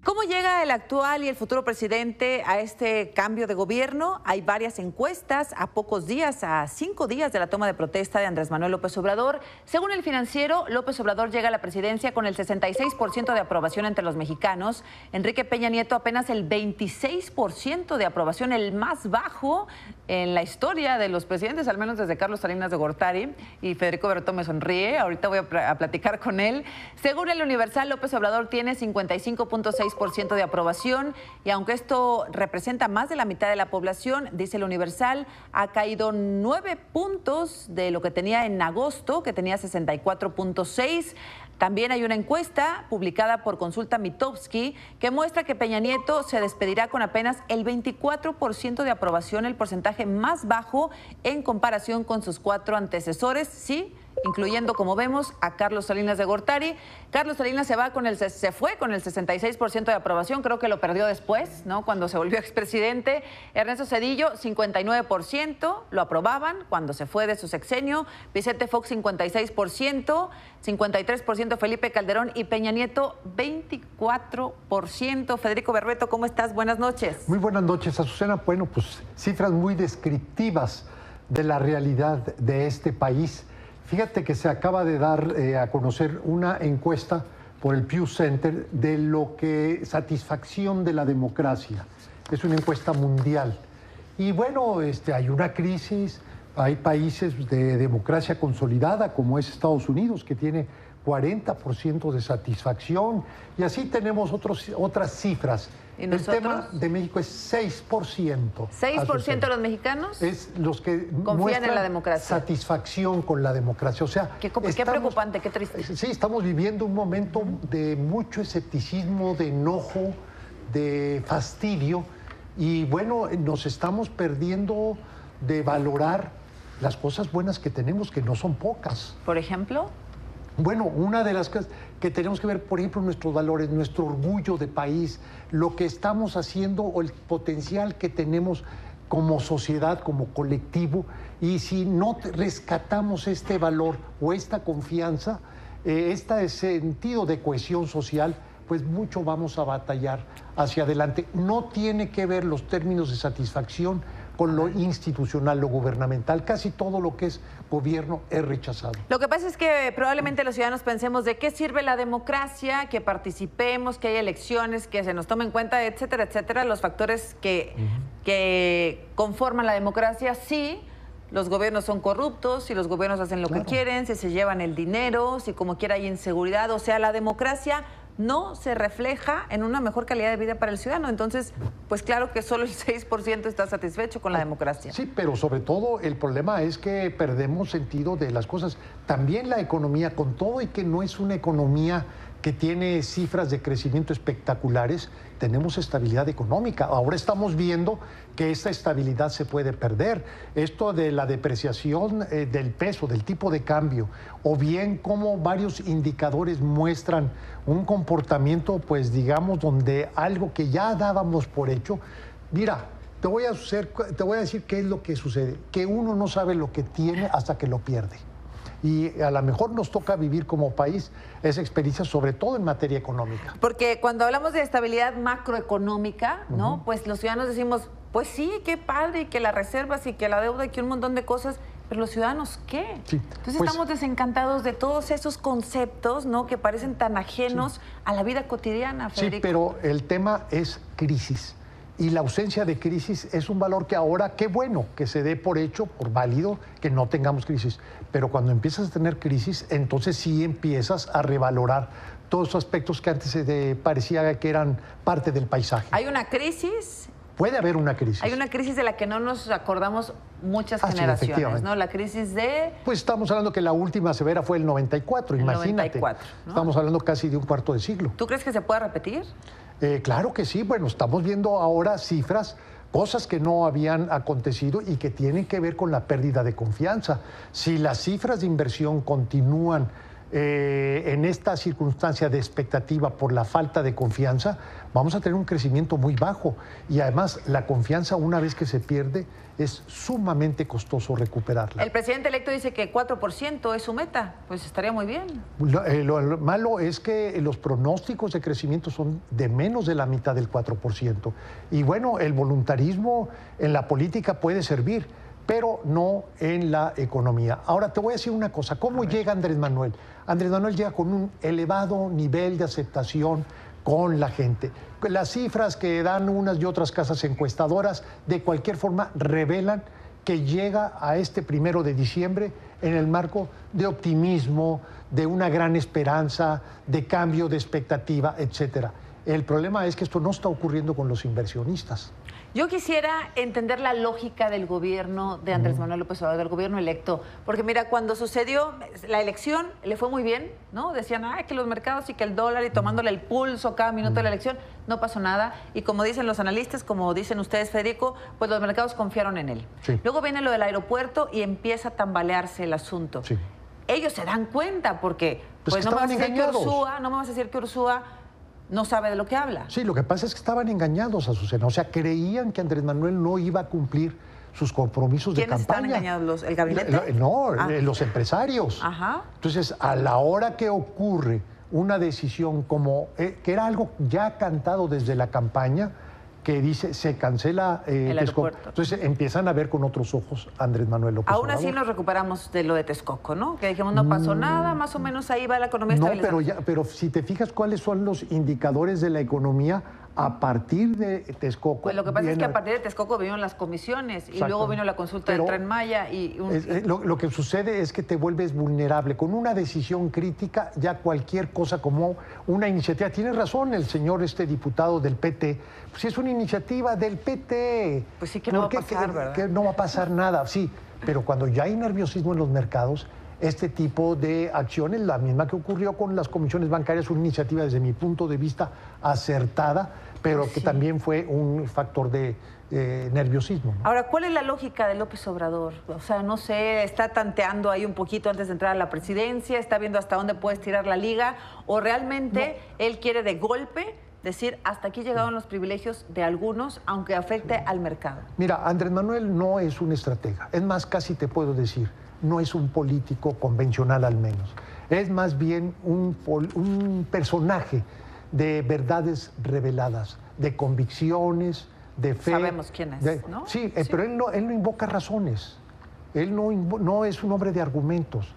¿Cómo llega el actual y el futuro presidente a este cambio de gobierno? Hay varias encuestas a pocos días, a 5 días de la toma de protesta de Andrés Manuel López Obrador. Según El Financiero, López Obrador llega a la presidencia con el 66% de aprobación entre los mexicanos. Enrique Peña Nieto apenas el 26% de aprobación, el más bajo en la historia de los presidentes, al menos desde Carlos Salinas de Gortari. Y Federico Berreto me sonríe, ahorita voy a platicar con él. Según El Universal, López Obrador tiene 55.6% de aprobación, y aunque esto representa más de la mitad de la población, dice El Universal, ha caído 9 puntos de lo que tenía en agosto, que tenía 64.6. También hay una encuesta publicada por Consulta Mitofsky que muestra que Peña Nieto se despedirá con apenas el 24% de aprobación, el porcentaje más bajo en comparación con sus 4 antecesores, sí, incluyendo, como vemos, a Carlos Salinas de Gortari. Carlos Salinas se fue con el 66% de aprobación, creo que lo perdió después, ¿no? Cuando se volvió expresidente. Ernesto Zedillo, 59%, lo aprobaban cuando se fue de su sexenio. Vicente Fox, 56%, 53% Felipe Calderón y Peña Nieto, 24%. Federico Berreto, ¿cómo estás? Buenas noches. Muy buenas noches, Azucena. Bueno, pues cifras muy descriptivas de la realidad de este país. Fíjate que se acaba de dar a conocer una encuesta por el Pew Center de lo que satisfacción de la democracia. Es una encuesta mundial. Y bueno, hay una crisis, hay países de democracia consolidada como es Estados Unidos, que tiene 40% de satisfacción, y así tenemos otras cifras. ¿Y nosotros? El tema de México es 6%. ¿6% de los mexicanos? Es los que confían en la democracia. Satisfacción con la democracia. O sea, qué preocupante, qué triste. Sí, estamos viviendo un momento de mucho escepticismo, de enojo, de fastidio, y bueno, nos estamos perdiendo de valorar las cosas buenas que tenemos, que no son pocas. ¿Por ejemplo? Bueno, una de las cosas que tenemos que ver, por ejemplo, nuestros valores, nuestro orgullo de país, lo que estamos haciendo o el potencial que tenemos como sociedad, como colectivo, y si no rescatamos este valor o esta confianza, este sentido de cohesión social, pues mucho vamos a batallar hacia adelante. No tiene que ver los términos de satisfacción con lo institucional, lo gubernamental. Casi todo lo que es gobierno es rechazado. Lo que pasa es que probablemente los ciudadanos pensemos de qué sirve la democracia, que participemos, que haya elecciones, que se nos tome en cuenta, etcétera, etcétera, los factores que conforman la democracia. Sí, los gobiernos son corruptos, si los gobiernos hacen lo que quieren, si se llevan el dinero, si como quiera hay inseguridad. O sea, la democracia no se refleja en una mejor calidad de vida para el ciudadano. Entonces, pues claro que solo el 6% está satisfecho con la democracia. Sí, pero sobre todo el problema es que perdemos sentido de las cosas. También la economía, con todo y que no es una economía que tiene cifras de crecimiento espectaculares, tenemos estabilidad económica. Ahora estamos viendo que esta estabilidad se puede perder. Esto de la depreciación del peso, del tipo de cambio, o bien como varios indicadores muestran un comportamiento, pues digamos, donde algo que ya dábamos por hecho. Mira, te voy a decir qué es lo que sucede, que uno no sabe lo que tiene hasta que lo pierde. Y a lo mejor nos toca vivir como país esa experiencia, sobre todo en materia económica. Porque cuando hablamos de estabilidad macroeconómica, ¿no? Pues los ciudadanos decimos, pues sí, qué padre, y que las reservas, y que la deuda, y que un montón de cosas, pero los ciudadanos, ¿qué? Sí, entonces estamos desencantados de todos esos conceptos, ¿no? Que parecen tan ajenos a la vida cotidiana, Federico. Sí, pero el tema es crisis. Y la ausencia de crisis es un valor que ahora, qué bueno que se dé por hecho, por válido, que no tengamos crisis. Pero cuando empiezas a tener crisis, entonces sí empiezas a revalorar todos esos aspectos que antes parecía que eran parte del paisaje. ¿Hay una crisis? Puede haber una crisis. Hay una crisis de la que no nos acordamos muchas generaciones, ¿no? La crisis de... Pues estamos hablando que la última severa fue el 94, imagínate. 94, ¿no? Estamos hablando casi de un cuarto de siglo. ¿Tú crees que se puede repetir? Claro que sí. Bueno, estamos viendo ahora cifras, cosas que no habían acontecido y que tienen que ver con la pérdida de confianza. Si las cifras de inversión continúan en esta circunstancia de expectativa por la falta de confianza, vamos a tener un crecimiento muy bajo. Y además, la confianza, una vez que se pierde, es sumamente costoso recuperarla. El presidente electo dice que 4% es su meta, pues estaría muy bien. Lo malo es que los pronósticos de crecimiento son de menos de la mitad del 4%. Y bueno, el voluntarismo en la política puede servir, pero no en la economía. Ahora te voy a decir una cosa, ¿cómo llega Andrés Manuel? Andrés Manuel llega con un elevado nivel de aceptación con la gente. Las cifras que dan unas y otras casas encuestadoras, de cualquier forma, revelan que llega a este 1 de diciembre en el marco de optimismo, de una gran esperanza, de cambio de expectativa, etcétera. El problema es que esto no está ocurriendo con los inversionistas. Yo quisiera entender la lógica del gobierno de Andrés Manuel López Obrador, del gobierno electo, porque mira, cuando sucedió la elección, le fue muy bien, ¿no? Decían, que los mercados y que el dólar y tomándole el pulso cada minuto de la elección, no pasó nada. Y como dicen los analistas, como dicen ustedes, Federico, pues los mercados confiaron en él. Sí. Luego viene lo del aeropuerto y empieza a tambalearse el asunto. Sí. Ellos se dan cuenta porque, Pues no me vas a engañados. decir que Ursúa no sabe de lo que habla. Sí, lo que pasa es que estaban engañados, Azucena. O sea, creían que Andrés Manuel no iba a cumplir sus compromisos de campaña. ¿Quiénes estaban engañados? ¿El gabinete? Los empresarios. Ajá. Entonces, a la hora que ocurre una decisión como que era algo ya cantado desde la campaña, que dice se cancela el Texcoco. aeropuerto. Entonces empiezan a ver con otros ojos a Andrés Manuel López Aún Obrador. así nos recuperamos de lo de Texcoco, ¿no? Que dijimos no pasó nada, más o menos ahí va la economía No, estabilizada. pero si te fijas cuáles son los indicadores de la economía a partir de Texcoco. Pues lo que pasa es que a partir de Texcoco vinieron las comisiones y luego vino la consulta del Tren Maya y lo que sucede es que te vuelves vulnerable. Con una decisión crítica, ya cualquier cosa como una iniciativa. Tiene razón el señor diputado del PT. Pues si es una iniciativa del PT. Pues sí que no va a pasar, ¿verdad? Que no va a pasar nada, sí. Pero cuando ya hay nerviosismo en los mercados, este tipo de acciones, la misma que ocurrió con las comisiones bancarias, una iniciativa desde mi punto de vista acertada, pero que también fue un factor de nerviosismo, ¿no? Ahora, ¿cuál es la lógica de López Obrador? O sea, no sé, está tanteando ahí un poquito antes de entrar a la presidencia, está viendo hasta dónde puede estirar la liga, o realmente él quiere de golpe decir, hasta aquí llegaron los privilegios de algunos, aunque afecte al mercado. Mira, Andrés Manuel no es un estratega, es más, casi te puedo decir, no es un político convencional al menos, es más bien un personaje de verdades reveladas, de convicciones, de fe. Sabemos quién es, ¿no? Sí, pero él no invoca razones, él no es un hombre de argumentos,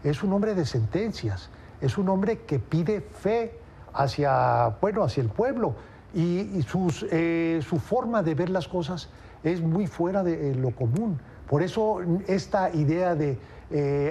es un hombre de sentencias, es un hombre que pide fe hacia el pueblo y su forma de ver las cosas es muy fuera de lo común. Por eso esta idea de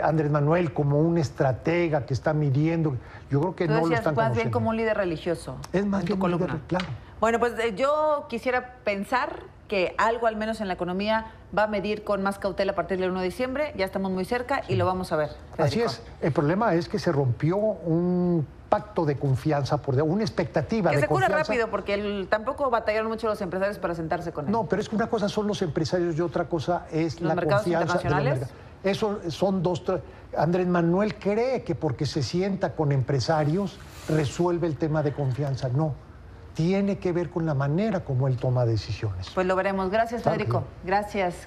Andrés Manuel como un estratega que está midiendo, yo creo que no lo están más conociendo. bien como un líder religioso. Es más bien un líder, claro. Bueno, pues yo quisiera pensar que algo, al menos en la economía, va a medir con más cautela a partir del 1 de diciembre. Ya estamos muy cerca y lo vamos a ver, Federico. Así es. El problema es que se rompió un pacto de confianza, una expectativa de confianza. Que se cure rápido, porque tampoco batallaron mucho los empresarios para sentarse con él. No, pero es que una cosa son los empresarios y otra cosa es la mercados confianza internacionales. Eso son dos. Andrés Manuel cree que porque se sienta con empresarios resuelve el tema de confianza. No, tiene que ver con la manera como él toma decisiones. Pues lo veremos. Gracias, Federico. Gracias.